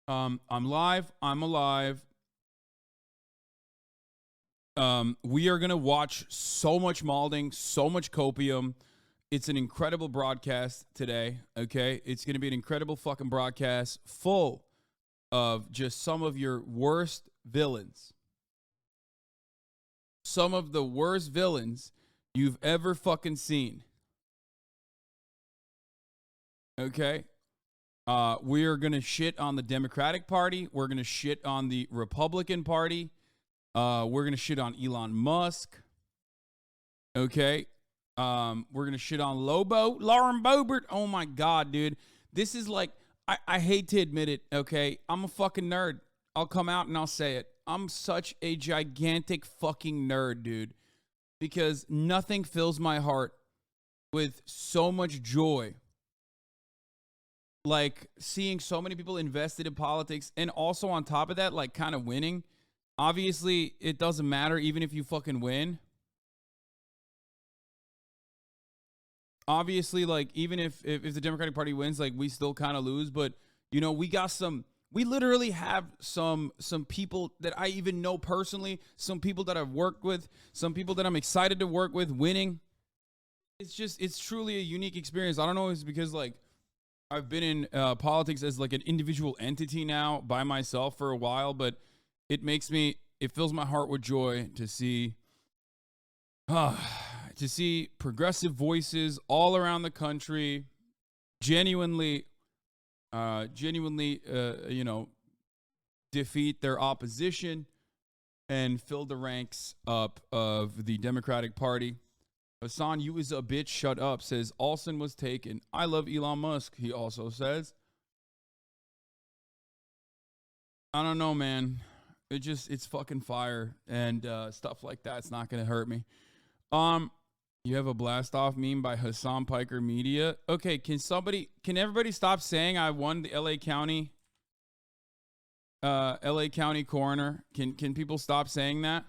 I'm live. I'm alive. We are going to watch so much malding, so much copium. It's an incredible broadcast today, okay? It's going to be an incredible fucking broadcast full of just some of your worst villains. Some of the worst villains you've ever fucking seen. Okay? We are going to shit on the Democratic Party. We're going to shit on the Republican Party. We're going to shit on Elon Musk. Okay? We're going to shit on Lauren Boebert. Oh my God, dude. This is like, I hate to admit it, okay? I'm a fucking nerd. I'll come out and I'll say it. I'm such a gigantic fucking nerd, dude. Because nothing fills my heart with so much joy like seeing so many people invested in politics, and also on top of that, like kind of winning. Obviously, it doesn't matter even if you fucking win. Obviously, like even if the Democratic Party wins, like we still kind of lose. But you know, we literally have some people that I even know personally, some people that I've worked with, some people that I'm excited to work with winning. It's truly a unique experience. I don't know if it's because like I've been in politics as like an individual entity now by myself for a while, but it fills my heart with joy to see progressive voices all around the country genuinely, defeat their opposition and fill the ranks up of the Democratic Party. Hasan, you is a bitch, shut up, says Alston was taken. I love Elon Musk, he also says. I don't know, man. It's fucking fire. And stuff like that's not going to hurt me. You have a blast off meme by Hasan Piker Media. Okay, can everybody stop saying I won the LA County coroner? Can people stop saying that?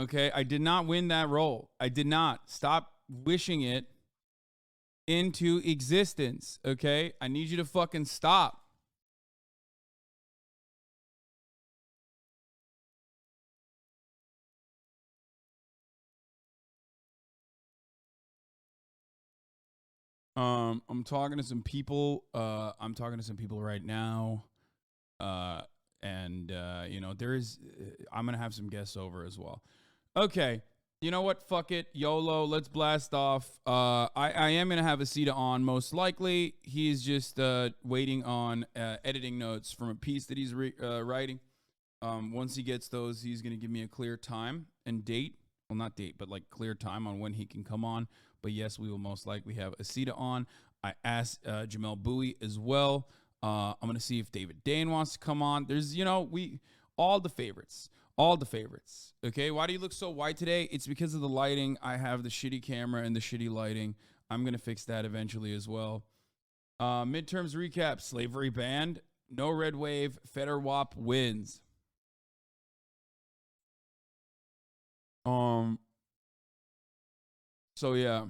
Okay, I did not win that role. I did not. Stop wishing it into existence, okay? I need you to fucking stop. I'm talking to some people. I'm talking to some people right now. And I'm going to have some guests over as well. Okay, you know what? Fuck it. YOLO, let's blast off. I am going to have Asita on, most likely. He's just waiting on editing notes from a piece that he's writing. Once he gets those, he's going to give me a clear time and date. Well, not date, but like clear time on when he can come on. But yes, we will most likely have Asita on. I asked Jamel Bowie as well. I'm going to see if David Dane wants to come on. There's, all the favorites. All the favorites. Okay, why do you look so white today? It's because of the lighting. I have the shitty camera and the shitty lighting. I'm going to fix that eventually as well. Midterms recap. Slavery banned. No red wave. FederWAP wins. So, yeah.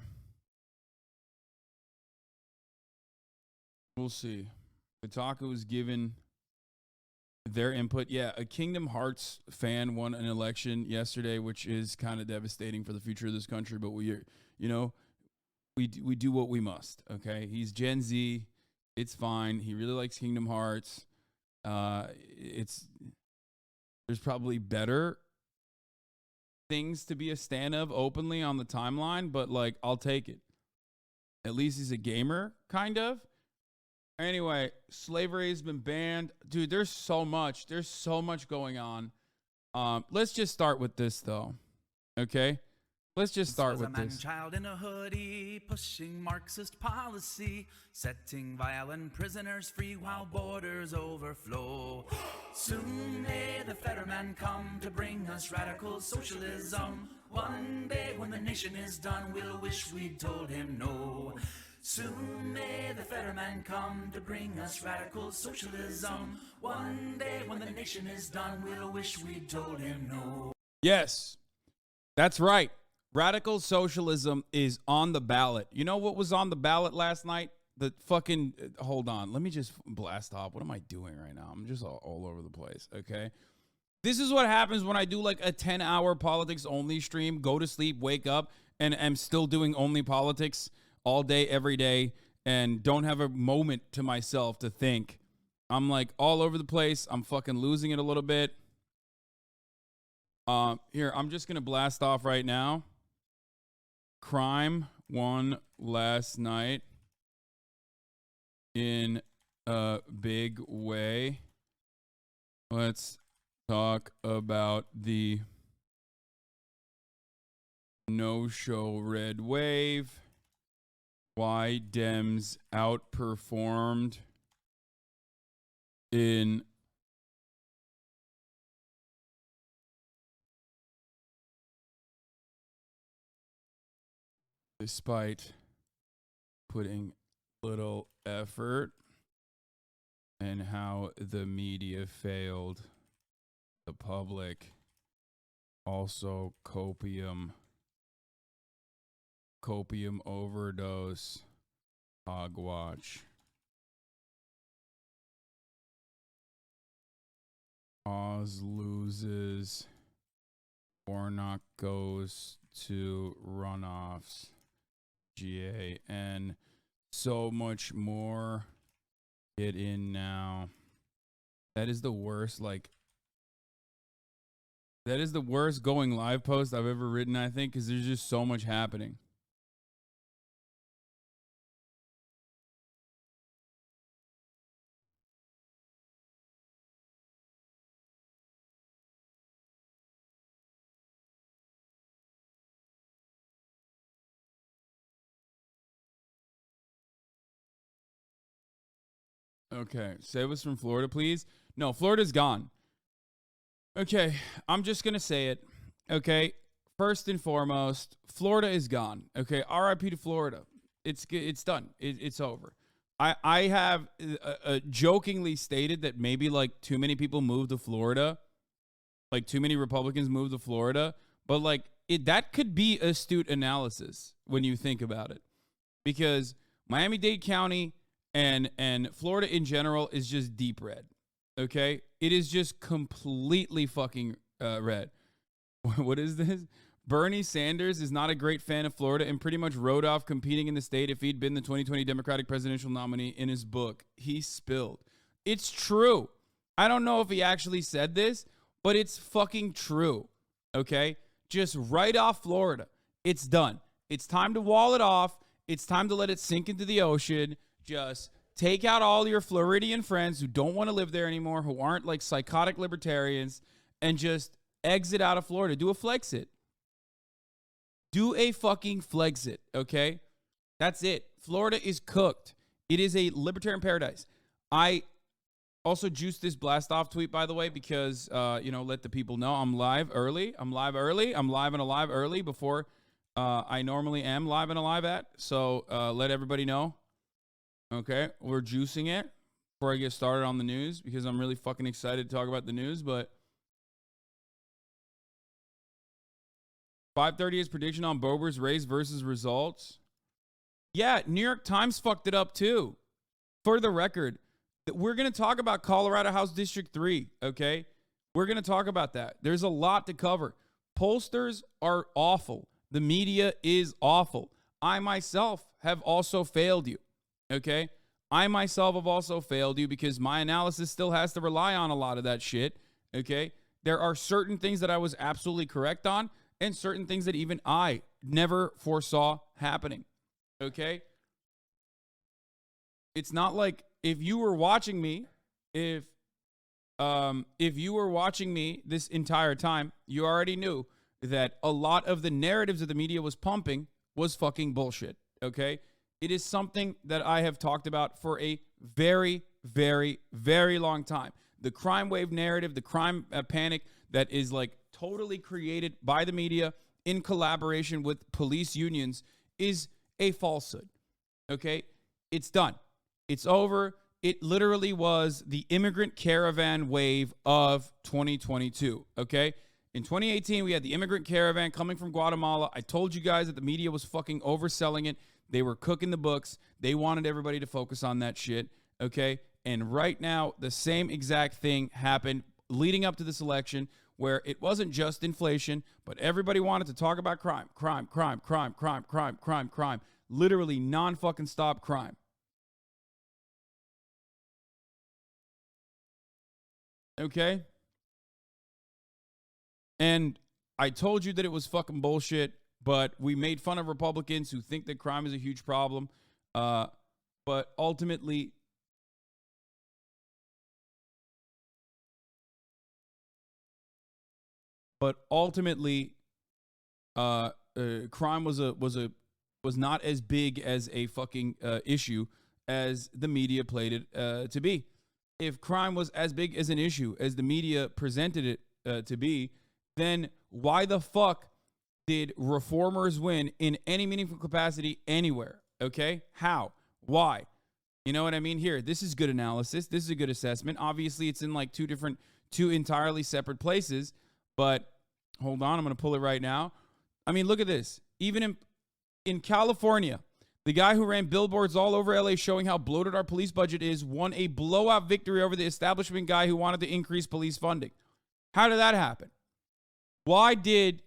We'll see. Kotaku was given their input. Yeah, a Kingdom Hearts fan won an election yesterday, which is kind of devastating for the future of this country. But we do what we must. Okay, he's Gen Z. It's fine. He really likes Kingdom Hearts. There's probably better things to be a stan of openly on the timeline, but like I'll take it. At least he's a gamer, kind of. Anyway, slavery has been banned. Dude, there's so much going on. Let's just start with this, though. Okay? Let's just start with this. Child in a hoodie, pushing Marxist policy, setting violent prisoners free while borders overflow. Soon may the Fetterman come to bring us radical socialism. One day when the nation is done, we'll wish we'd told him no. Soon may the Fetterman come to bring us radical socialism. One day when the nation is done, we'll wish we'd told him no. Yes, that's right. Radical socialism is on the ballot. You know what was on the ballot last night? The fucking hold on. Let me just blast off. What am I doing right now? I'm just all over the place. Okay. This is what happens when I do like a 10-hour politics only stream, go to sleep, wake up, and am still doing only politics all day, every day, and don't have a moment to myself to think. I'm like all over the place. I'm fucking losing it a little bit. Here, I'm just going to blast off right now. Crime won last night in a big way. Let's talk about the no-show red wave. Why Dems outperformed in despite putting little effort, and how the media failed the public. Also, copium overdose, hogwatch. Oz loses, Warnock goes to runoffs, GA, and so much more. Get in now. That is the worst, that is the worst going live post I've ever written, I think, because there's just so much happening. Okay, say it was from Florida, please. No, Florida's gone. Okay, I'm just going to say it. Okay, first and foremost, Florida is gone. Okay, RIP to Florida. It's done. It's over. I have jokingly stated that maybe like too many people moved to Florida, like too many Republicans moved to Florida, but like that could be astute analysis when you think about it, because Miami-Dade County and Florida in general is just deep red. Okay, it is just completely fucking red. What is this? Bernie Sanders is not a great fan of Florida and pretty much wrote off competing in the state if he'd been the 2020 Democratic presidential nominee in his book. He spilled. It's true. I don't know if he actually said this, but it's fucking true. Okay? Just write off Florida. It's done. It's time to wall it off. It's time to let it sink into the ocean. Just take out all your Floridian friends who don't want to live there anymore, who aren't like psychotic libertarians, and just exit out of Florida. Do a Flexit. Do a fucking Flexit, okay? That's it. Florida is cooked. It is a libertarian paradise. I also juiced this blast off tweet, by the way, because, let the people know I'm live early. I'm live and alive early before I normally am live and alive at. So let everybody know. Okay, we're juicing it before I get started on the news because I'm really fucking excited to talk about the news, but 5:30 is prediction on Bober's race versus results. Yeah, New York Times fucked it up too. For the record, we're going to talk about Colorado House District 3, okay? We're going to talk about that. There's a lot to cover. Pollsters are awful. The media is awful. I myself have also failed you, okay? I myself have also failed you because my analysis still has to rely on a lot of that shit, okay? There are certain things that I was absolutely correct on, and certain things that even I never foresaw happening, okay? It's not like if you were watching me, if you were watching me this entire time, you already knew that a lot of the narratives that the media was pumping was fucking bullshit, okay? It is something that I have talked about for a very, very, very long time. The crime wave narrative, the crime panic that is like totally created by the media in collaboration with police unions is a falsehood. Okay? It's done. It's over. It literally was the immigrant caravan wave of 2022. Okay? In 2018, we had the immigrant caravan coming from Guatemala. I told you guys that the media was fucking overselling it. They were cooking the books. They wanted everybody to focus on that shit, okay? And right now, the same exact thing happened leading up to this election, where it wasn't just inflation, but everybody wanted to talk about crime. Literally non-fucking stop crime. Okay? And I told you that it was fucking bullshit, but we made fun of Republicans who think that crime is a huge problem. But ultimately, crime was not as big as a fucking issue as the media played it to be. If crime was as big as an issue as the media presented it to be, then why the fuck did reformers win in any meaningful capacity anywhere? Okay? How? Why? You know what I mean? Here, this is good analysis. This is a good assessment. Obviously, it's in like two entirely separate places, but hold on, I'm going to pull it right now. I mean, look at this. Even in California, the guy who ran billboards all over LA showing how bloated our police budget is won a blowout victory over the establishment guy who wanted to increase police funding. How did that happen? Why did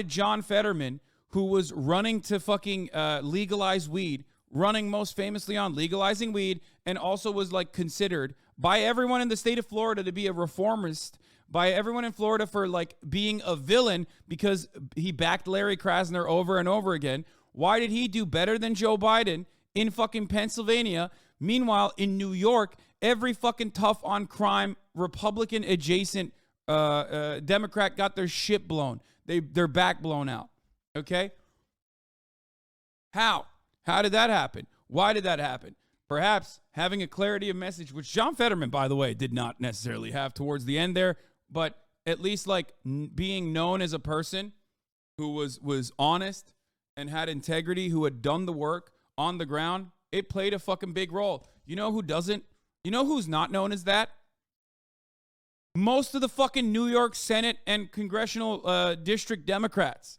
John Fetterman, who was running to fucking legalize weed, running most famously on legalizing weed, and also was like considered by everyone in the state of Florida to be a reformist, by everyone in Florida for like being a villain because he backed Larry Krasner over and over again. Why did he do better than Joe Biden in fucking Pennsylvania? Meanwhile, in New York, every fucking tough on crime, Republican adjacent Democrat got their shit blown. Their back blown out. Okay? How? How did that happen? Why did that happen? Perhaps having a clarity of message, which John Fetterman, by the way, did not necessarily have towards the end there, but at least like being known as a person who was honest and had integrity, who had done the work on the ground, it played a fucking big role. You know who doesn't? You know who's not known as that? Most of the fucking New York Senate and congressional district Democrats,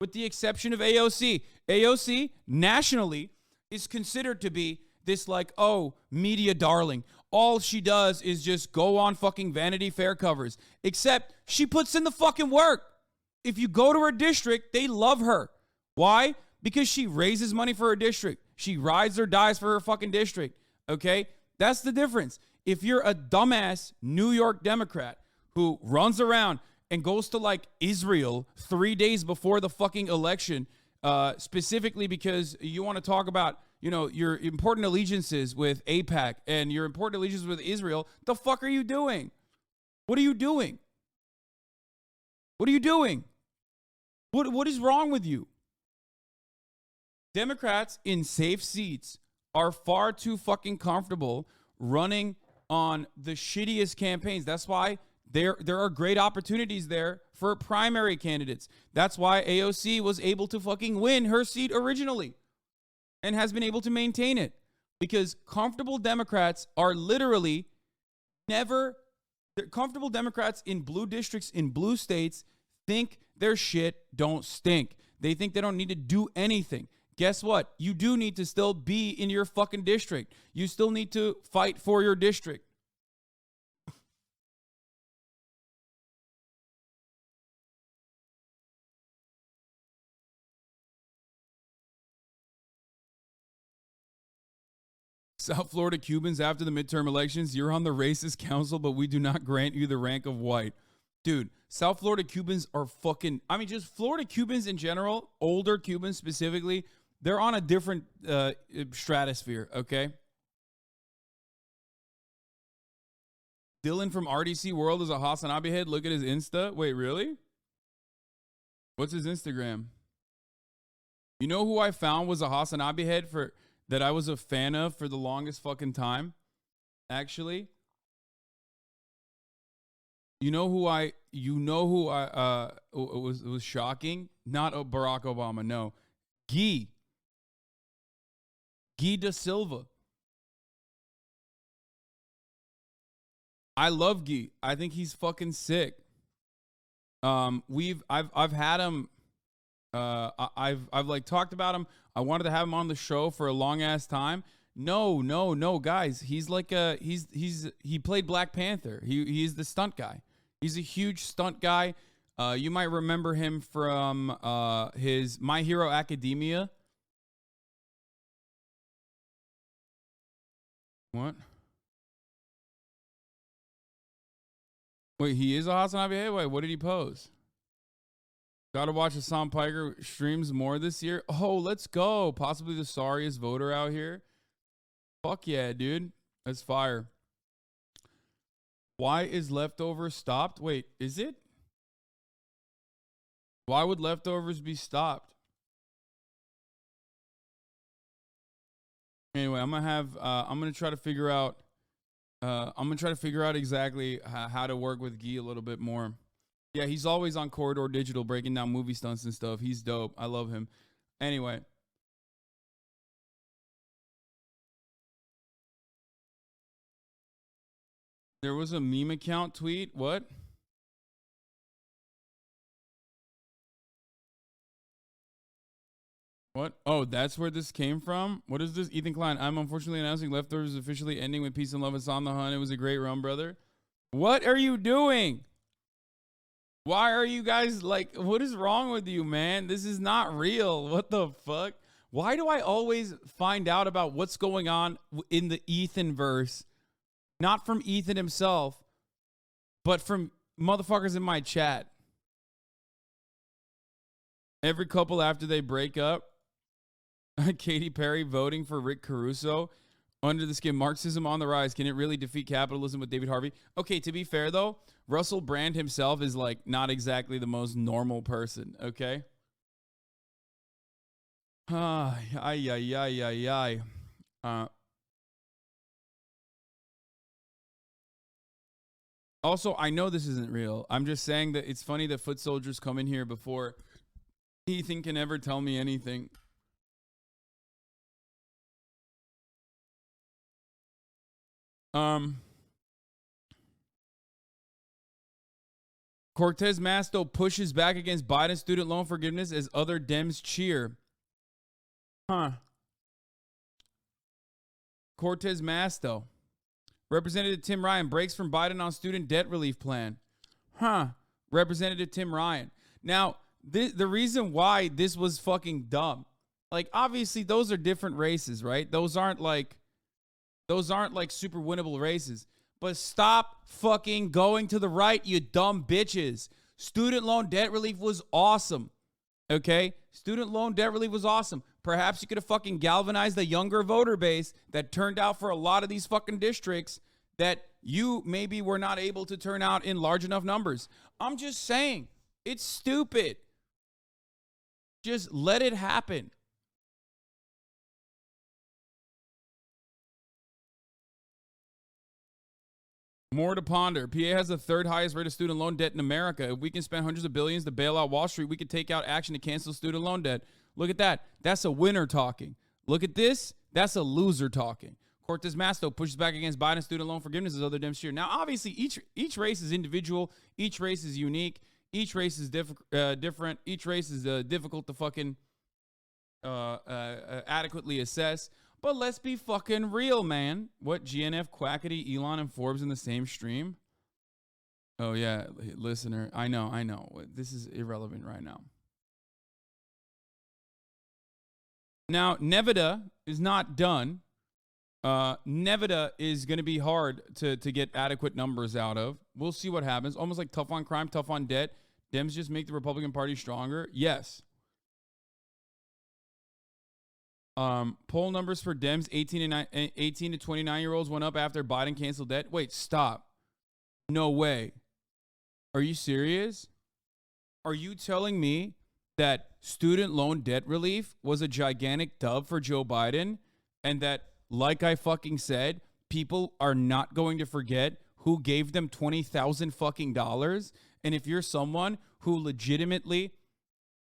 with the exception of AOC. AOC, nationally, is considered to be this like, oh, media darling. All she does is just go on fucking Vanity Fair covers. Except she puts in the fucking work. If you go to her district, they love her. Why? Because she raises money for her district. She rides or dies for her fucking district. Okay? That's the difference. If you're a dumbass New York Democrat who runs around and goes to like Israel 3 days before the fucking election, specifically because you want to talk about, you know, your important allegiances with AIPAC and your important allegiances with Israel, the fuck are you doing? What are you doing? What are you doing? What is wrong with you? Democrats in safe seats are far too fucking comfortable running on the shittiest campaigns. That's why there are great opportunities there for primary candidates. That's why AOC was able to fucking win her seat originally and has been able to maintain it. Because comfortable Democrats are literally comfortable Democrats in blue districts, in blue states, think their shit don't stink. They think they don't need to do anything. Guess what? You do need to still be in your fucking district. You still need to fight for your district. South Florida Cubans, after the midterm elections, you're on the racist council, but we do not grant you the rank of white. Dude, South Florida Cubans are fucking, I mean, just Florida Cubans in general, older Cubans specifically, they're on a different stratosphere, okay? Dylan from RDC World is a Hasanabi head. Look at his Insta. Wait, really? What's his Instagram? You know who I found was a Hasanabi head that I was a fan of for the longest fucking time? Actually, you know who was shocking? Not Barack Obama, no. Guy Da Silva. I love Guy. I think he's fucking sick. I've had him. I've like talked about him. I wanted to have him on the show for a long ass time. No, guys. He's like he played Black Panther. He's the stunt guy. He's a huge stunt guy. You might remember him from his My Hero Academia. What? Wait, he is a Hasanabi? Hey, wait, what did he pose? Gotta watch Hasan Piker streams more this year. Oh, let's go. Possibly the sorriest voter out here. Fuck yeah, dude. That's fire. Why is leftovers stopped? Wait, is it? Why would leftovers be stopped? Anyway, I'm gonna try to figure out exactly how to work with Guy a little bit more. Yeah, he's always on Corridor Digital breaking down movie stunts and stuff. He's dope. I love him. Anyway. There was a meme account tweet. What? What? Oh, that's where this came from? What is this? Ethan Klein. I'm unfortunately announcing Leftovers officially ending with Peace and Love. It's on the hunt. It was a great run, brother. What are you doing? Why are you guys like, what is wrong with you, man? This is not real. What the fuck? Why do I always find out about what's going on in the Ethan verse? Not from Ethan himself, but from motherfuckers in my chat. Every couple after they break up, Katy Perry voting for Rick Caruso. Under the skin, Marxism on the rise. Can it really defeat capitalism with David Harvey? Okay, to be fair, though, Russell Brand himself is, like, not exactly the most normal person, okay? Also, I know this isn't real. I'm just saying that it's funny that foot soldiers come in here before Ethan can ever tell me anything. Cortez Masto pushes back against Biden student loan forgiveness as other Dems cheer. Cortez Masto. Representative Tim Ryan breaks from Biden on student debt relief plan. Representative Tim Ryan. Now, the reason why this was fucking dumb, like, obviously those are different races, right? Those aren't like super winnable races. But stop fucking going to the right, you dumb bitches. Student loan debt relief was awesome. Okay? Student loan debt relief was awesome. Perhaps you could have fucking galvanized the younger voter base that turned out for a lot of these fucking districts that you maybe were not able to turn out in large enough numbers. I'm just saying, it's stupid. Just let it happen. More to ponder. PA has the third highest rate of student loan debt in America. If we can spend hundreds of billions to bail out Wall Street, we could take out action to cancel student loan debt. Look at that. That's a winner talking. Look at this. That's a loser talking. Cortez Masto pushes back against Biden student loan forgiveness as other Dems cheer. Now, obviously, each race is individual. Each race is unique. Each race is different. Each race is difficult to fucking adequately assess. But let's be fucking real, man. What, GNF, Quackity, Elon, and Forbes in the same stream? Oh, yeah, listener. I know. This is irrelevant right now. Now, Nevada is not done. Nevada is going to be hard to get adequate numbers out of. We'll see what happens. Almost like tough on crime, tough on debt. Dems just make the Republican Party stronger. Yes. Poll numbers for Dems 18 to 29-year-olds went up after Biden canceled debt. Wait, stop. No way. Are you serious? Are you telling me that student loan debt relief was a gigantic dub for Joe Biden and that, like I fucking said, people are not going to forget who gave them $20,000 fucking dollars? And if you're someone who legitimately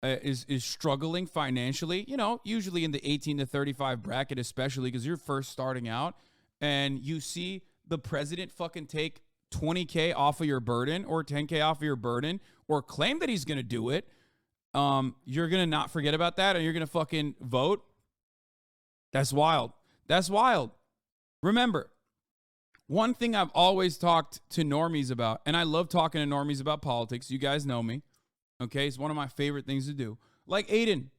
is struggling financially, you know, usually in the 18 to 35 bracket, especially because you're first starting out, and you see the president fucking take $20K off of your burden or $10K off of your burden or claim that he's going to do it, you're gonna not forget about that and you're gonna fucking vote. That's wild. That's wild. Remember, one thing I've always talked to normies about, and I love talking to normies about politics. You guys know me. Okay, it's one of my favorite things to do. Like Aiden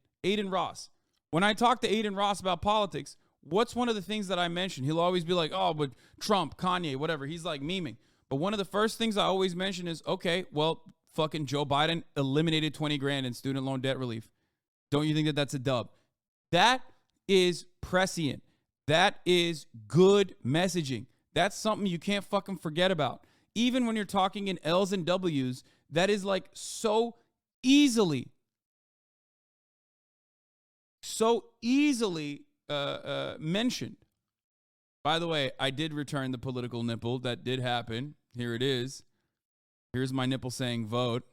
Ross. When I talk to Aiden Ross about politics, what's one of the things that I mention? He'll always be like, oh, but Trump, Kanye, whatever. He's like memeing. But one of the first things I always mention is, okay, well, fucking Joe Biden eliminated 20 grand in student loan debt relief. Don't you think that that's a dub? That is prescient. That is good messaging. That's something you can't fucking forget about. Even when you're talking in L's and W's, that is like so easily mentioned. By the way, I did return the political nipple. That did happen. Here it is. Here's my nipple saying vote.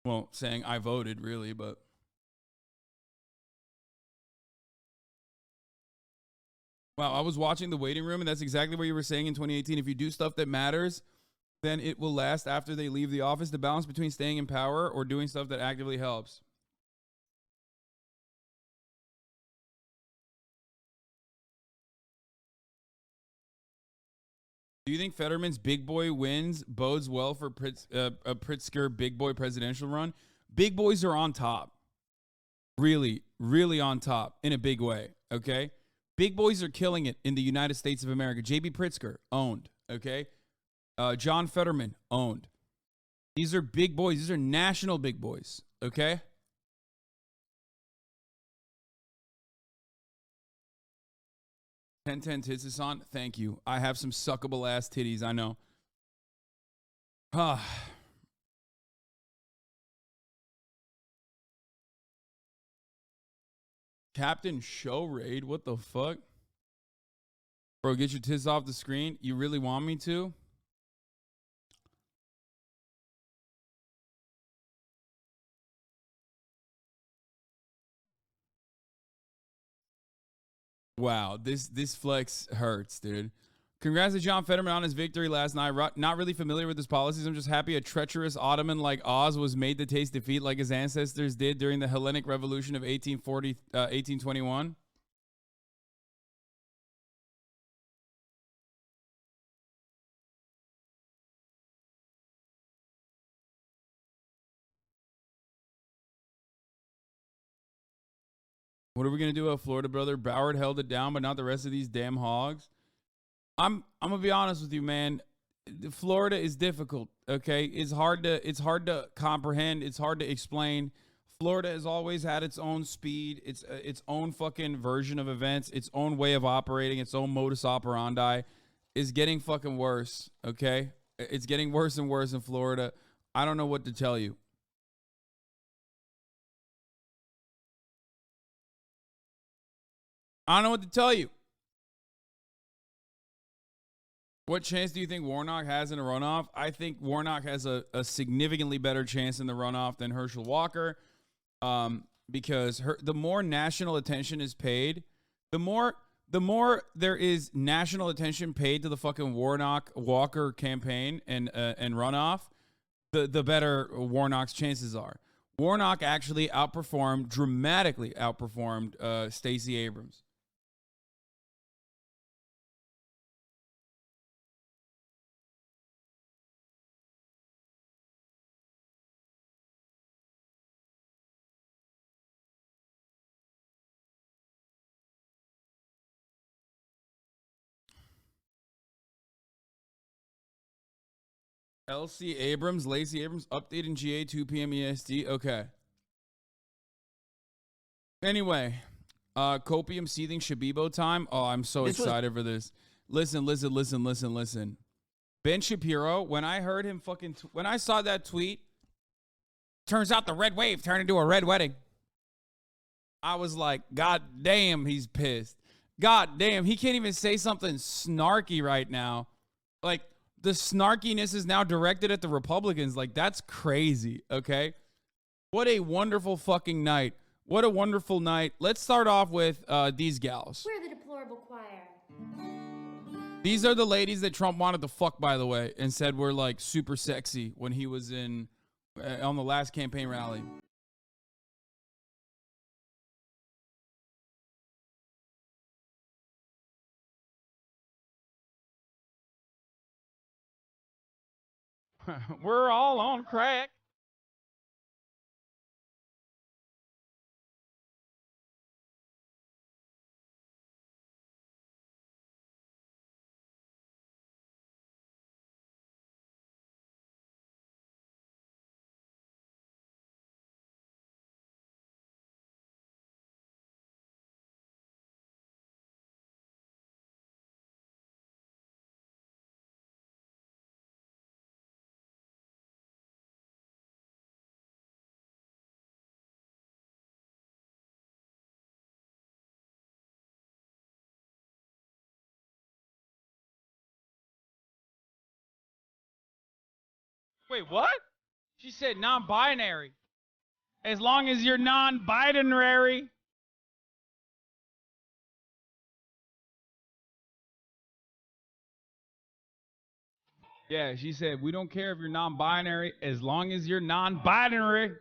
Well, saying I voted, really, but. Wow, I was watching The Waiting Room, and that's exactly what you were saying in 2018. If you do stuff that matters, then it will last after they leave the office. The balance between staying in power or doing stuff that actively helps. Do you think Fetterman's big boy wins bodes well for a Pritzker big boy presidential run? Big boys are on top. Really, really on top in a big way, okay? Big boys are killing it in the United States of America. J.B. Pritzker, owned, okay? John Fetterman, owned. These are big boys. These are national big boys, okay? Ten tits is on. Thank you. I have some suckable ass titties. I know. Captain Show Raid. What the fuck? Bro, get your tits off the screen. You really want me to? Wow, this flex hurts, dude. Congrats to John Fetterman on his victory last night. Not really familiar with his policies. I'm just happy a treacherous Ottoman like Oz was made to taste defeat like his ancestors did during the Hellenic Revolution of 1821. What are we gonna do about Florida, brother? Ballard held it down, but not the rest of these damn hogs. I'm gonna be honest with you, man. Florida is difficult. Okay, it's hard to comprehend. It's hard to explain. Florida has always had its own speed, its own fucking version of events, its own way of operating, its own modus operandi. Is getting fucking worse. Okay, it's getting worse and worse in Florida. I don't know what to tell you. I don't know what to tell you. What chance do you think Warnock has in a runoff? I think Warnock has a significantly better chance in the runoff than Herschel Walker, because the more national attention is paid, the more there is national attention paid to the fucking Warnock Walker campaign and runoff, the better Warnock's chances are. Warnock actually dramatically outperformed Stacey Abrams. Lacey Abrams, update in GA 2 p.m. EST. Okay. Anyway, Copium seething Shabibo time. Oh, I'm so excited for this. Listen. Ben Shapiro, when I heard him when I saw that tweet, turns out the red wave turned into a red wedding. I was like, God damn, he's pissed. God damn, he can't even say something snarky right now. Like, the snarkiness is now directed at the Republicans. Like, that's crazy, okay? What a wonderful fucking night. What a wonderful night. Let's start off with these gals. We're the deplorable choir. These are the ladies that Trump wanted to fuck, by the way, and said were, like, super sexy when he was in on the last campaign rally. We're all on crack. Wait, what? She said non-binary. As long as you're non-binary. Yeah, she said, we don't care if you're non-binary as long as you're non-binary.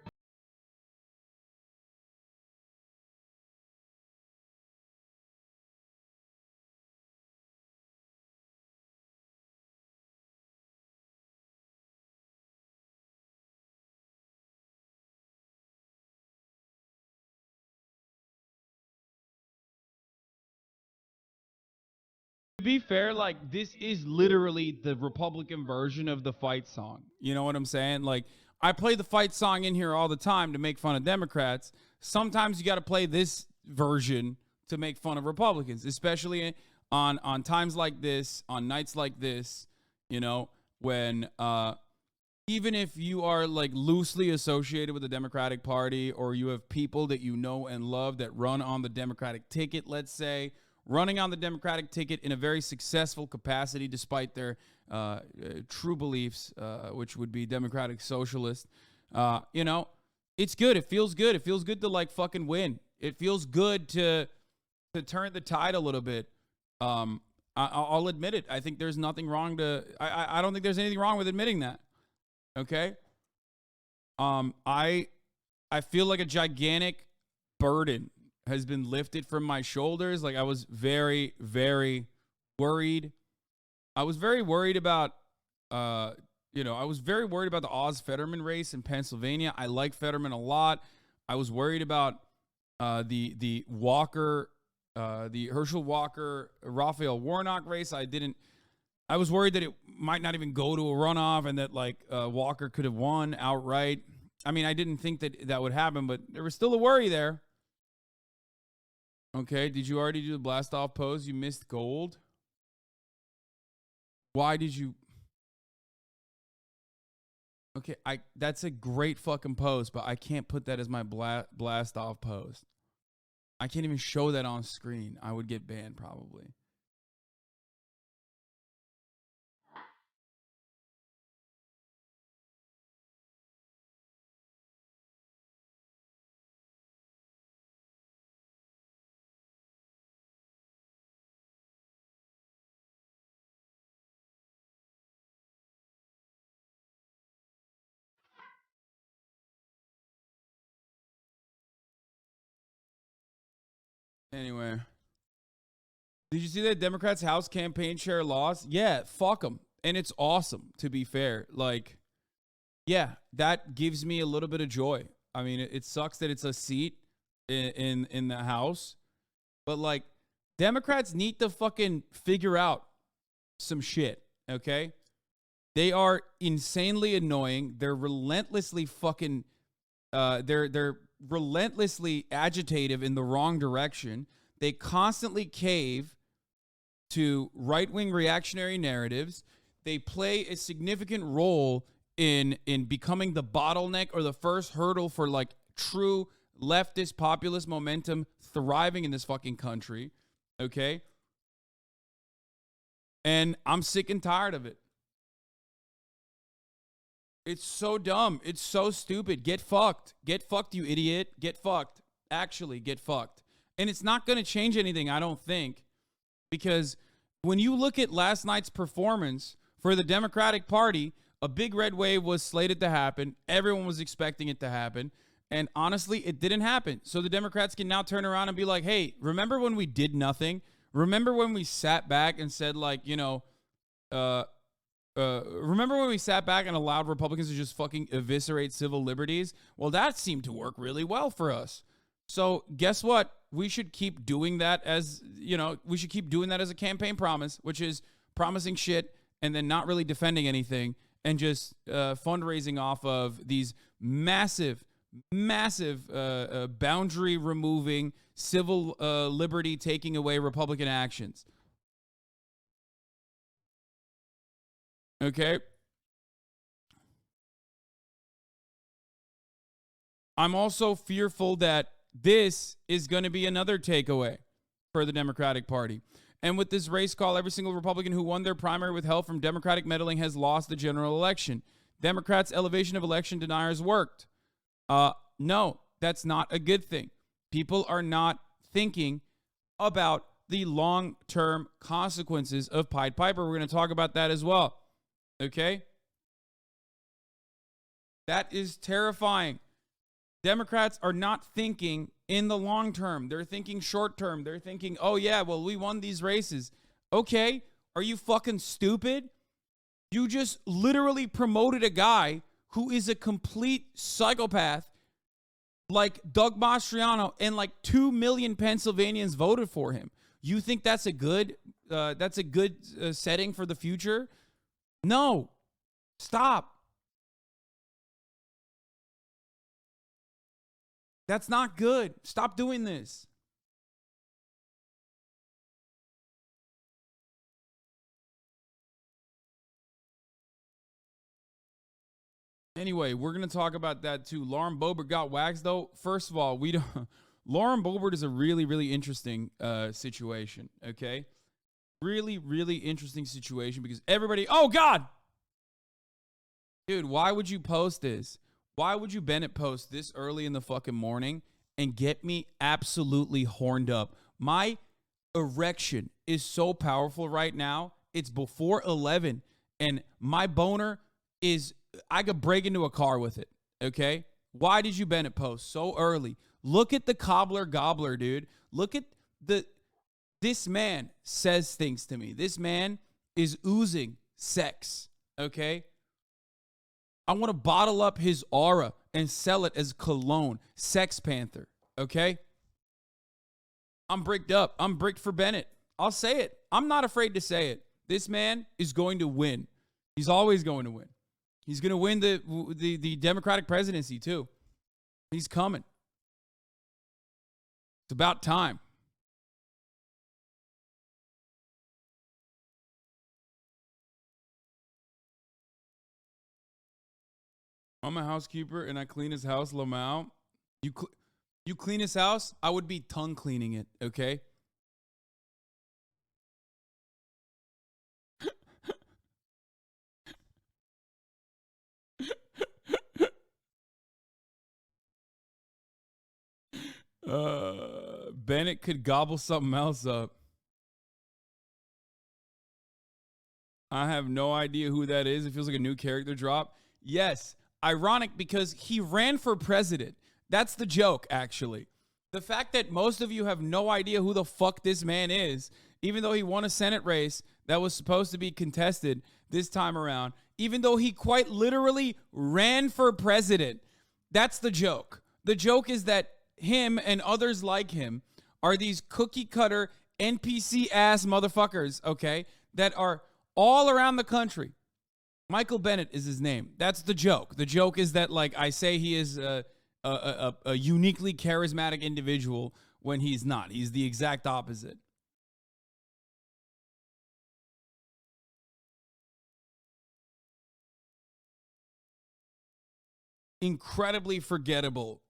To be fair, like, this is literally the Republican version of the fight song. You know what I'm saying? Like, I play the fight song in here all the time to make fun of Democrats. Sometimes you got to play this version to make fun of Republicans, especially on times like this, on nights like this, you know, when even if you are like loosely associated with the Democratic Party, or you have people that you know and love that run on the Democratic ticket, let's say, running on the Democratic ticket in a very successful capacity despite their true beliefs, which would be democratic socialist. You know, it's good. It feels good. It feels good to like fucking win. It feels good to turn the tide a little bit. I'll admit it. I think there's nothing wrong to. I don't think there's anything wrong with admitting that. Okay. I feel like a gigantic burden has been lifted from my shoulders. Like, I was very, very worried. I was very worried about, I was very worried about the Oz Fetterman race in Pennsylvania. I like Fetterman a lot. I was worried about the Walker, the Herschel Walker, Raphael Warnock race. I was worried that it might not even go to a runoff and that like Walker could have won outright. I mean, I didn't think that would happen, but there was still a worry there. Okay, did you already do the blast off pose? You missed gold. Why did you? Okay, that's a great fucking pose, but I can't put that as my blast off pose. I can't even show that on screen. I would get banned probably. Anyway, did you see that Democrats' House campaign share loss? Yeah, fuck them. And it's awesome, to be fair. Like, yeah, that gives me a little bit of joy. I mean, it sucks that it's a seat in the House, but like, Democrats need to fucking figure out some shit, okay? They are insanely annoying. They're relentlessly fucking they're relentlessly agitative in the wrong direction. They constantly cave to right-wing reactionary narratives. They play a significant role in becoming the bottleneck or the first hurdle for like true leftist populist momentum thriving in this fucking country. Okay? And I'm sick and tired of it. It's so dumb. It's so stupid. Get fucked. Get fucked, you idiot. Get fucked. Actually, get fucked. And it's not going to change anything, I don't think, because when you look at last night's performance for the Democratic Party, A big red wave was slated to happen. Everyone was expecting it to happen. And honestly, it didn't happen. So the Democrats can now turn around and be like, hey, remember when we did nothing? Remember when we sat back and said, like, remember when we sat back and allowed Republicans to just fucking eviscerate civil liberties? Well, that seemed to work really well for us. So guess what? We should keep doing that as, we should keep doing that as a campaign promise, which is promising shit and then not really defending anything and just fundraising off of these massive boundary removing, civil liberty taking away Republican actions. Okay. I'm also fearful that this is going to be another takeaway for the Democratic Party. And with this race call, every single Republican who won their primary with help from Democratic meddling has lost the general election. Democrats' elevation of election deniers worked. No, that's not a good thing. People are not thinking about the long-term consequences of Pied Piper. We're going to talk about that as well. Okay? That is terrifying. Democrats are not thinking in the long term. They're thinking short term. They're thinking, oh, yeah, well, we won these races. Okay, are you fucking stupid? You just literally promoted a guy who is a complete psychopath like Doug Mastriano, and like 2 million Pennsylvanians voted for him. You think that's a good setting for the future? No. Stop. That's not good. Stop doing this. Anyway, we're going to talk about that too. Lauren Boebert got waxed, though. First of all, we don't. Lauren Boebert is a really, really interesting situation, okay? Really, really interesting situation because everybody. Oh, God! Dude, why would you post this? Why would you Bennett post this early in the fucking morning and get me absolutely horned up? My erection is so powerful right now. It's before 11, and my boner is, I could break into a car with it, okay? Why did you Bennett post so early? Look at the cobbler gobbler, dude. Look at this man says things to me. This man is oozing sex, okay? I want to bottle up his aura and sell it as cologne. Sex Panther, okay? I'm bricked up. I'm bricked for Bennett. I'll say it. I'm not afraid to say it. This man is going to win. He's always going to win. He's going to win the Democratic presidency, too. He's coming. It's about time. I'm a housekeeper and I clean his house, Lamau. You clean his house? I would be tongue cleaning it, okay? Bennett could gobble something else up. I have no idea who that is. It feels like a new character drop. Yes. Ironic because he ran for president. That's the joke, actually. The fact that most of you have no idea who the fuck this man is, even though he won a Senate race that was supposed to be contested this time around, even though he quite literally ran for president. That's the joke. The joke is that him and others like him are these cookie cutter NPC ass motherfuckers, okay, that are all around the country. Michael Bennett is his name. That's the joke. The joke is that, like, I say he is a uniquely charismatic individual when he's not. He's the exact opposite. Incredibly forgettable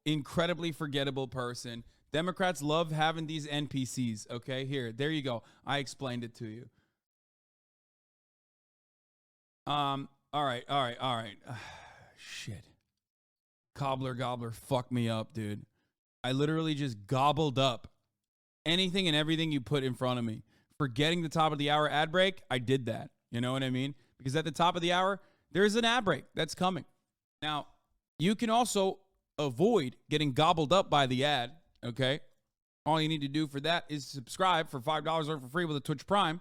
person. Democrats love having these NPCs, okay? Here, there you go. I explained it to you. All right. Shit. Cobbler gobbler fucked me up, dude. I literally just gobbled up anything and everything you put in front of me. Forgetting the top of the hour ad break, I did that. You know what I mean? Because at the top of the hour, There's an ad break that's coming. Now, you can also avoid getting gobbled up by the ad, okay? All you need to do for that is subscribe for $5 or for free with a Twitch Prime.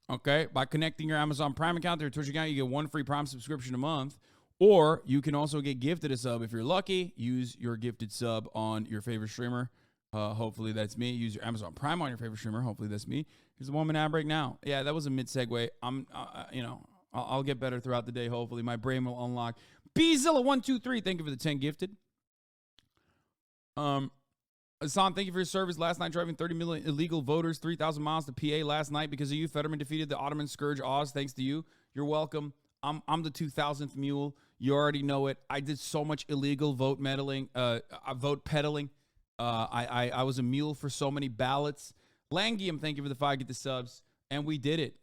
Okay, by connecting your Amazon Prime account to your Twitch account, you get one free Prime subscription a month. Or you can also get gifted a sub if you're lucky. Use your gifted sub on your favorite streamer. Hopefully that's me. Use your Amazon Prime on your favorite streamer. Hopefully that's me. Here's the 1 minute ad break now. Yeah, that was a mid segue. I'll get better throughout the day. Hopefully my brain will unlock. Bzilla123, thank you for the 10 gifted. Hasan, thank you for your service. Last night, driving 30 million illegal voters, 3,000 miles to PA last night because of you. Fetterman defeated the Ottoman scourge Oz. Thanks to you. You're welcome. I'm the 2000th mule. You already know it. I did so much illegal vote meddling, vote peddling. I was a mule for so many ballots. Langium, thank you for the 5 get the subs. And we did it.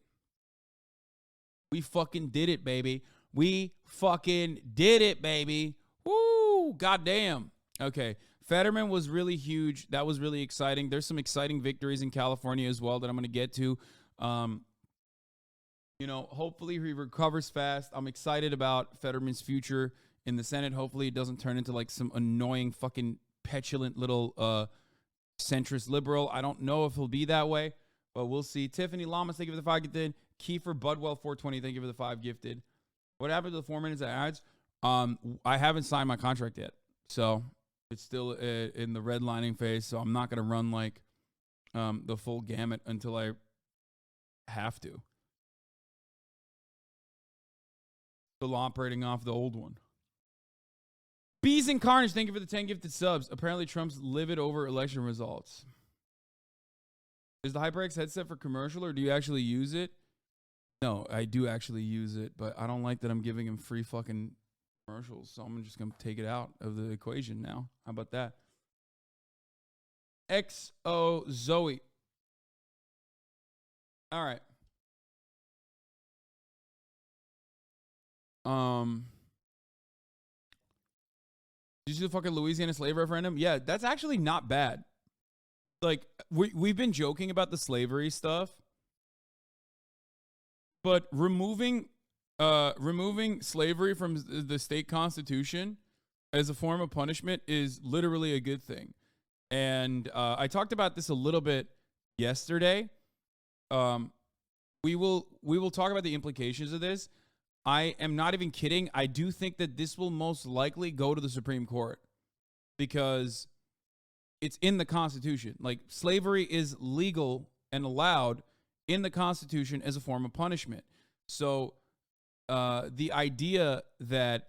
We fucking did it, baby. We fucking did it, baby. Woo! Goddamn. Okay. Fetterman was really huge. That was really exciting. There's some exciting victories in California as well that I'm going to get to. Hopefully he recovers fast. I'm excited about Fetterman's future in the Senate. Hopefully it doesn't turn into like some annoying fucking petulant little centrist liberal. I don't know if he'll be that way, but we'll see. Tiffany Lamas, thank you for the 5 gifted. Kiefer Budwell 420, thank you for the 5 gifted. What happened to the 4 minutes of ads? I haven't signed my contract yet, so it's still in the redlining phase. So I'm not going to run like the full gamut until I have to. Still operating off the old one. Bees and Carnage, thank you for the 10 gifted subs. Apparently Trump's livid over election results. Is the HyperX headset for commercial or do you actually use it? No, I do actually use it, but I don't like that I'm giving him free fucking commercials, so I'm just going to take it out of the equation now. How about that? XO Zoe. All right. Did you see the fucking Louisiana slave referendum? Yeah, that's actually not bad. Like, we've been joking about the slavery stuff, but removing slavery from the state constitution as a form of punishment is literally a good thing. And I talked about this a little bit yesterday. We will talk about the implications of this. I am not even kidding. I do think that this will most likely go to the Supreme Court because it's in the Constitution. Like, slavery is legal and allowed in the Constitution as a form of punishment. So the idea that,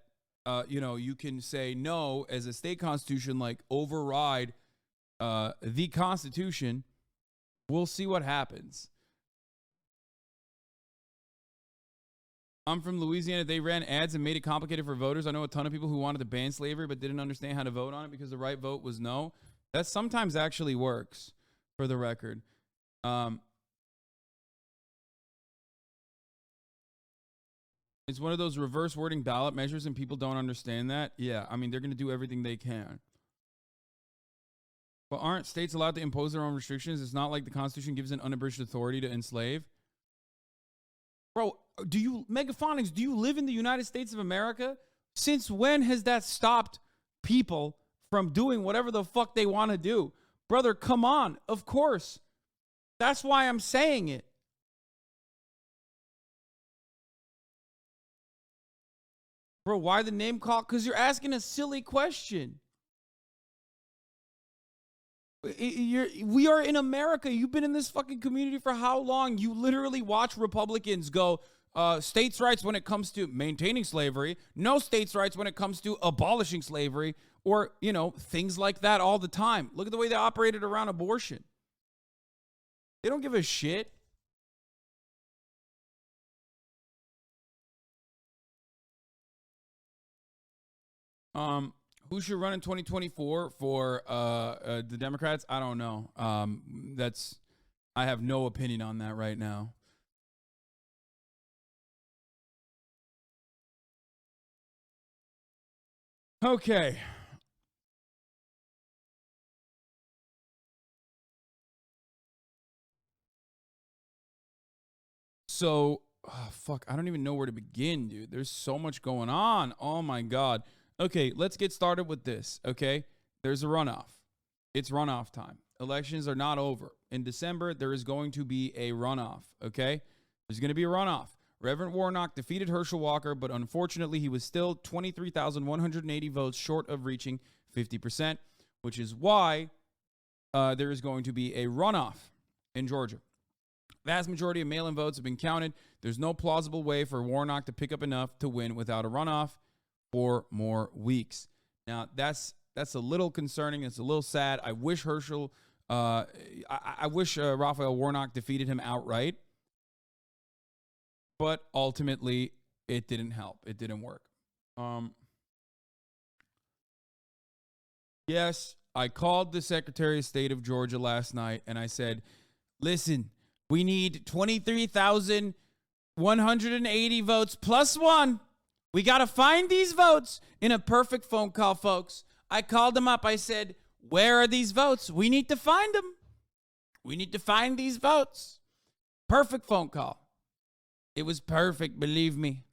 you can say no as a state constitution, like override the Constitution, we'll see what happens. I'm from Louisiana. They ran ads and made it complicated for voters. I know a ton of people who wanted to ban slavery but didn't understand how to vote on it because the right vote was no. That sometimes actually works, for the record. It's one of those reverse wording ballot measures and people don't understand that. Yeah, I mean, they're going to do everything they can. But aren't states allowed to impose their own restrictions? It's not like the Constitution gives an unabridged authority to enslave. Bro, Megaphonics, do you live in the United States of America? Since when has that stopped people from doing whatever the fuck they want to do? Brother, come on. Of course. That's why I'm saying it. Bro, why the name call? Because you're asking a silly question. We are in America. You've been in this fucking community for how long? You literally watch Republicans go, states' rights when it comes to maintaining slavery, no states' rights when it comes to abolishing slavery, or, things like that all the time. Look at the way they operated around abortion. They don't give a shit. Who should run in 2024 for the Democrats? I don't know. I have no opinion on that right now. Okay. So oh, fuck, I don't even know where to begin, dude. There's so much going on. Oh my God. Okay, let's get started with this. Okay, there's a runoff. It's runoff time. Elections are not over. In December, there is going to be a runoff. Okay, there's going to be a runoff. Reverend Warnock defeated Herschel Walker, but unfortunately, he was still 23,180 votes short of reaching 50%, which is why there is going to be a runoff in Georgia. Vast majority of mail-in votes have been counted. There's no plausible way for Warnock to pick up enough to win without a runoff for more weeks. Now, that's a little concerning. It's a little sad. I wish Herschel, I wish Raphael Warnock defeated him outright. But ultimately, it didn't help. It didn't work. Yes, I called the Secretary of State of Georgia last night, and I said, listen, we need 23,180 votes plus one. We got to find these votes in a perfect phone call, folks. I called them up. I said, where are these votes? We need to find them. We need to find these votes. Perfect phone call. It was perfect, believe me.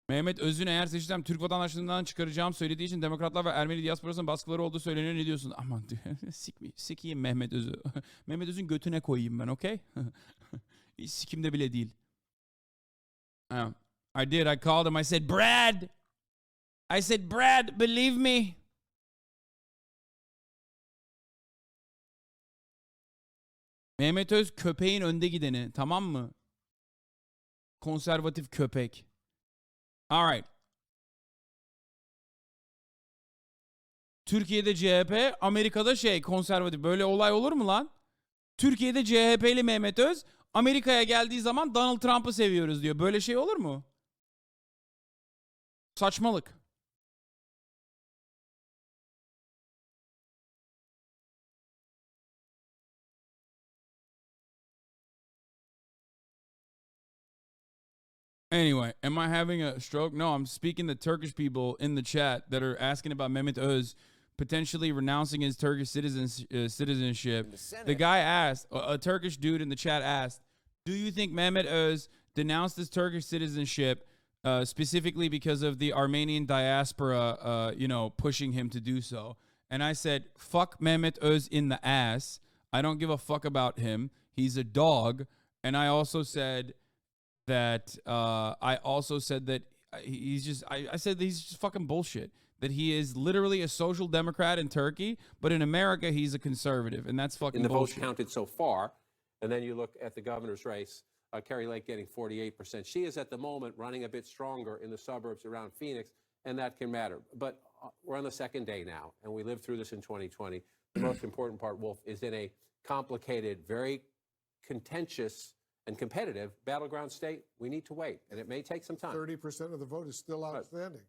Mehmet Öz'ün eğer seçilsem Türk vatandaşlığından çıkaracağım söylediği için Demokratlar ve Ermeni diasporasının baskıları olduğu söyleniyor. Ne diyorsun? Aman sikeyim Mehmet Öz'ü. Mehmet Öz'ün götüne koyayım ben, okay? Sikimde bile değil. I did. I called him. I said, Brad, believe me. Mehmet Öz köpeğin önde gideni. Tamam mı? Konservatif köpek. All right. Türkiye'de CHP, Amerika'da konservatif. Böyle olay olur mu lan? Türkiye'de CHP'li Mehmet Öz, Amerika'ya geldiği zaman Donald Trump'ı seviyoruz diyor. Böyle şey olur mu? Saçmalık. Anyway, am I having a stroke? No, I'm speaking to Turkish people in the chat that are asking about Mehmet Öz potentially renouncing his Turkish citizenship. The guy asked, a Turkish dude in the chat asked, do you think Mehmet Öz denounced his Turkish citizenship specifically because of the Armenian diaspora, pushing him to do so? And I said, fuck Mehmet Öz in the ass. I don't give a fuck about him. He's a dog. And I also said that he's just fucking bullshit. That he is literally a social democrat in Turkey, but in America he's a conservative, and that's fucking bullshit. In the votes counted so far, and then you look at the governor's race, Carrie Lake getting 48%. She is at the moment running a bit stronger in the suburbs around Phoenix, and that can matter. But we're on the second day now, and we lived through this in 2020. The most important part, Wolf, is in a complicated, very contentious and competitive battleground state. We need to wait, and it may take some time. 30% of the vote is still outstanding.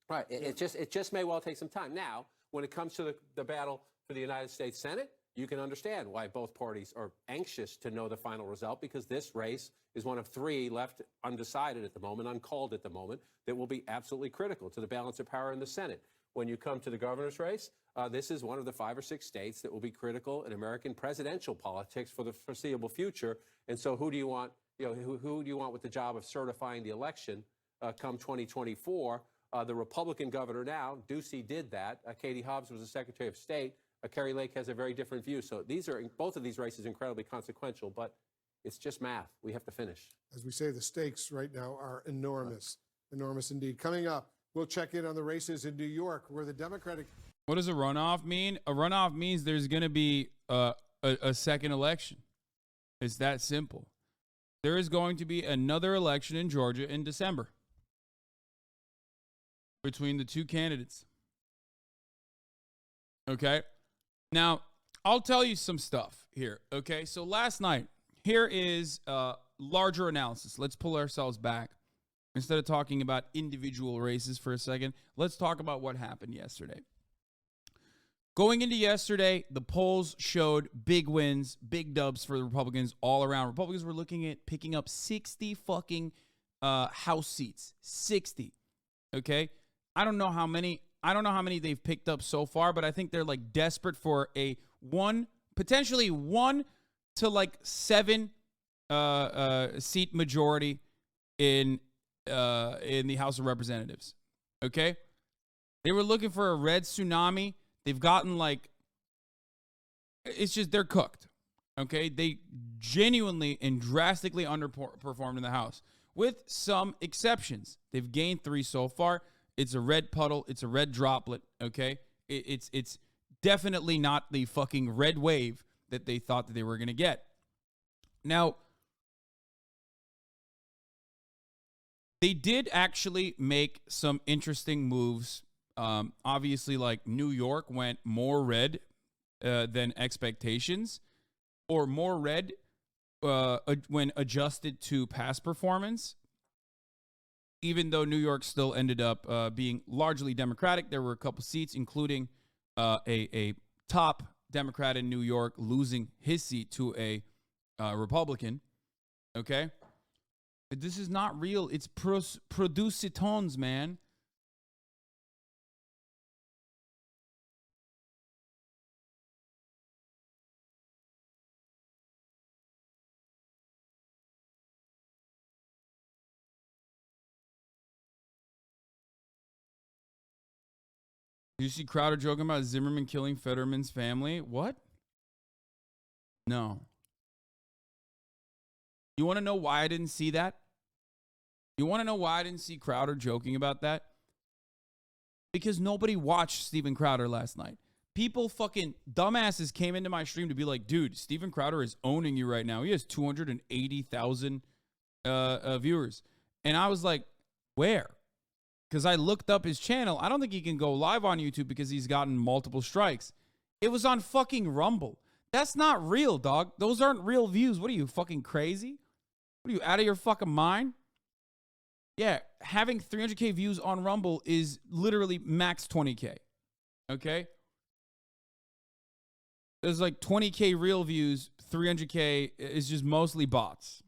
Right. It just may well take some time. Now, when it comes to the battle for the United States Senate, you can understand why both parties are anxious to know the final result, because this race is one of three left undecided at the moment, uncalled at the moment, that will be absolutely critical to the balance of power in the Senate. When you come to the governor's race, this is one of the 5 or 6 states that will be critical in American presidential politics for the foreseeable future. And so who do you want, who do you want with the job of certifying the election come 2024? The Republican governor now, Ducey did that. Katie Hobbs was the Secretary of State. Carrie Lake has a very different view. So both of these races incredibly consequential, but it's just math. We have to finish. As we say, the stakes right now are enormous, enormous indeed. Coming up, we'll check in on the races in New York, where the Democratic... What does a runoff mean? A runoff means there's going to be a second election. It's that simple. There is going to be another election in Georgia in December between the two candidates. Okay? Now, I'll tell you some stuff here. Okay? So last night, here is larger analysis. Let's pull ourselves back. Instead of talking about individual races for a second, let's talk about what happened yesterday. Going into yesterday, the polls showed big wins, big dubs for the Republicans all around. Republicans were looking at picking up 60 fucking House seats. 60. Okay? I don't know how many they've picked up so far, but I think they're like desperate for a potentially 1 to like 7 seat majority in the House of Representatives. Okay? They were looking for a red tsunami. They've gotten like, it's just, they're cooked. Okay? They genuinely and drastically underperformed in the House, with some exceptions. They've gained 3 so far. It's a red puddle. It's a red droplet. Okay? It's definitely not the fucking red wave that they thought that they were going to get. Now, they did actually make some interesting moves. Obviously, like New York went more red than expectations, or more red when adjusted to past performance. Even though New York still ended up being largely Democratic, there were a couple seats, including a top Democrat in New York losing his seat to a Republican. Okay? This is not real. It's producitons, man. Did you see Crowder joking about Zimmerman killing Fetterman's family? What? No. You want to know why I didn't see that? You want to know why I didn't see Crowder joking about that? Because nobody watched Steven Crowder last night. People fucking dumbasses came into my stream to be like, dude, Steven Crowder is owning you right now. He has 280,000 viewers. And I was like, where? Because I looked up his channel. I don't think he can go live on YouTube because he's gotten multiple strikes. It was on fucking Rumble. That's not real, dog. Those aren't real views. What are you, fucking crazy? What are you, out of your fucking mind? Yeah, having 300K views on Rumble is literally max 20K. Okay? There's like 20K real views. 300K is just mostly bots.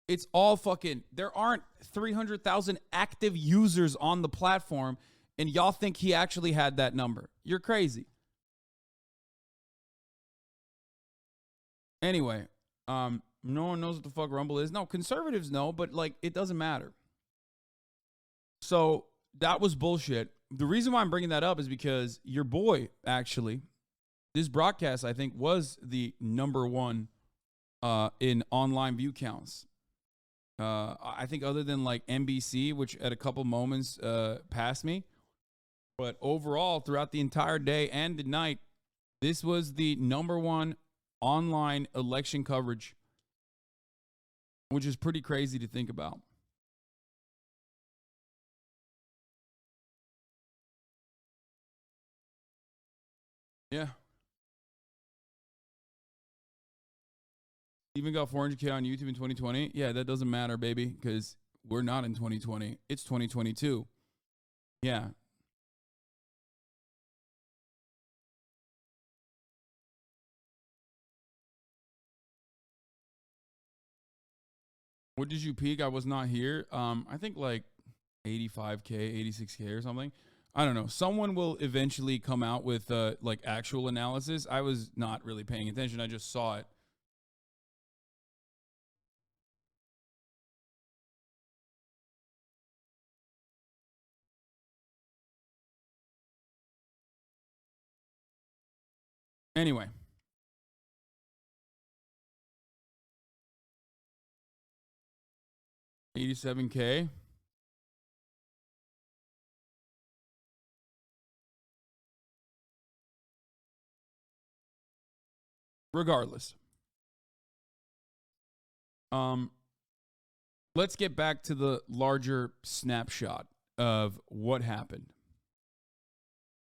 It's all fucking, there aren't 300,000 active users on the platform, and y'all think he actually had that number. You're crazy. Anyway, no one knows what the fuck Rumble is. No, conservatives know, but like, it doesn't matter. So that was bullshit. The reason why I'm bringing that up is because your boy, actually, this broadcast, I think, was the #1 in online view counts. I think other than like NBC, which at a couple moments passed me. But overall, throughout the entire day and the night, this was the #1 online election coverage, which is pretty crazy to think about. Yeah. Even got 400K on YouTube in 2020. Yeah, that doesn't matter, baby, because we're not in 2020. It's 2022. Yeah. What did you peak? I was not here. I think like 85K, 86K or something. I don't know. Someone will eventually come out with like actual analysis. I was not really paying attention. I just saw it. Anyway. $87K. Regardless. Let's get back to the larger snapshot of what happened.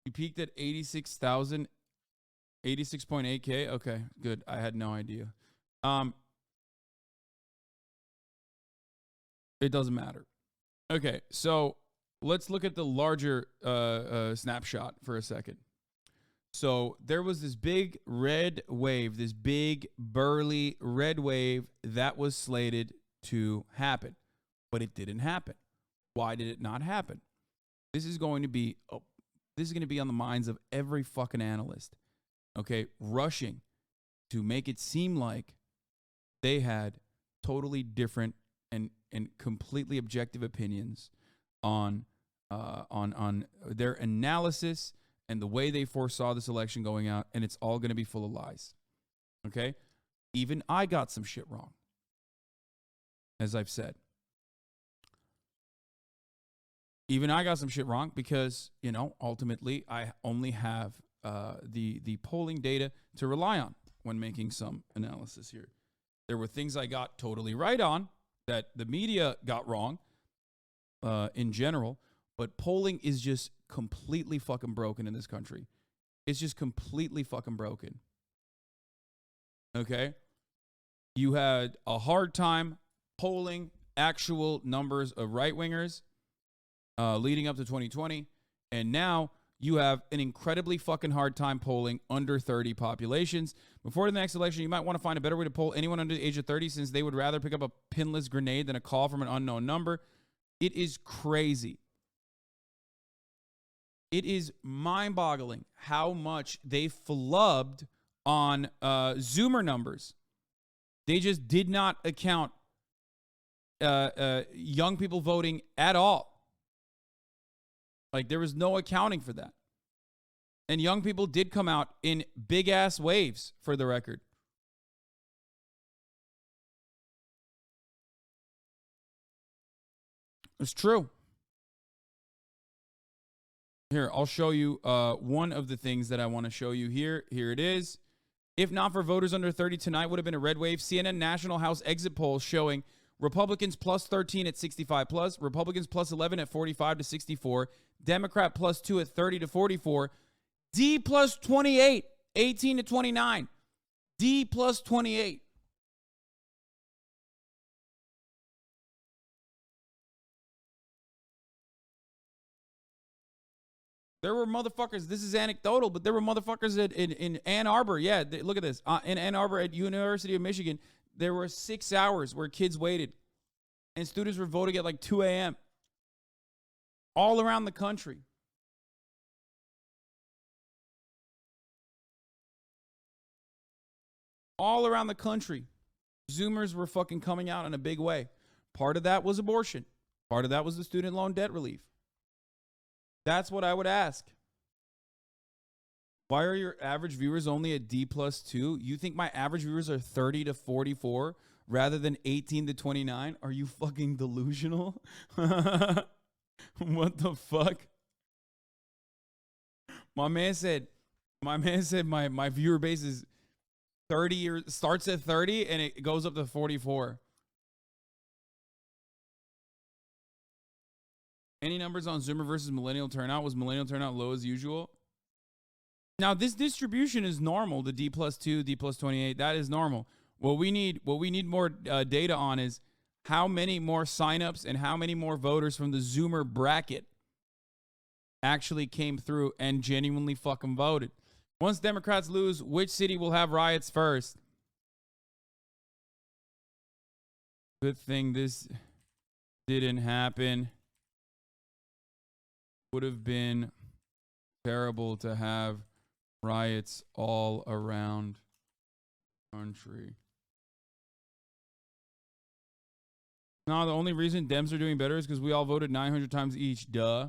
You peaked at 86,000, 86.8K. Okay, good. I had no idea. It doesn't matter. Okay, so let's look at the larger snapshot for a second. So there was this big red wave, this big burly red wave that was slated to happen, but it didn't happen. Why did it not happen? This is going to be on the minds of every fucking analyst. Okay, rushing to make it seem like they had totally different and completely objective opinions on their analysis and the way they foresaw this election going out, and it's all going to be full of lies. Okay? Even I got some shit wrong, as I've said. Even I got some shit wrong because, you know, ultimately I only have the polling data to rely on when making some analysis here. There were things I got totally right on that the media got wrong in general, but polling is just completely fucking broken in this country. It's just completely fucking broken. Okay? You had a hard time polling actual numbers of right-wingers leading up to 2020, and now you have an incredibly fucking hard time polling under 30 populations. Before the next election, you might want to find a better way to poll anyone under the age of 30 since they would rather pick up a pinless grenade than a call from an unknown number. It is crazy. It is mind-boggling how much they flubbed on Zoomer numbers. They just did not account young people voting at all. Like, there was no accounting for that. And young people did come out in big-ass waves, for the record. It's true. Here, I'll show you one of the things that I want to show you here. Here it is. If not for voters under 30, tonight would have been a red wave. CNN National House exit poll showing Republicans plus 13 at 65 plus, Republicans plus 11 at 45 to 64, Democrat plus 2 at 30 to 44, D plus 28, 18 to 29, D plus 28. There were motherfuckers, this is anecdotal, but there were motherfuckers in Ann Arbor. Yeah, look at this. In Ann Arbor at University of Michigan, there were 6 hours where kids waited. And students were voting at like 2 a.m. all around the country. All around the country. Zoomers were fucking coming out in a big way. Part of that was abortion. Part of that was the student loan debt relief. That's what I would ask. Why are your average viewers only at D plus 2? You think my average viewers are 30 to 44 rather than 18 to 29? Are you fucking delusional? What the fuck? My man said my viewer base is 30 or starts at 30 and it goes up to 44. Any numbers on Zoomer versus millennial turnout? Was millennial turnout low as usual? Now, this distribution is normal, the D plus 2, D plus 28. That is normal. What we need more data on is how many more signups and how many more voters from the Zoomer bracket actually came through and genuinely fucking voted. Once Democrats lose, which city will have riots first? Good thing this didn't happen. Would have been terrible to have riots all around the country. No, the only reason Dems are doing better is because we all voted 900 times each. Duh.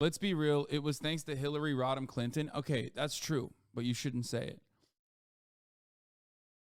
Let's be real. It was thanks to Hillary Rodham Clinton. Okay, that's true, but you shouldn't say it.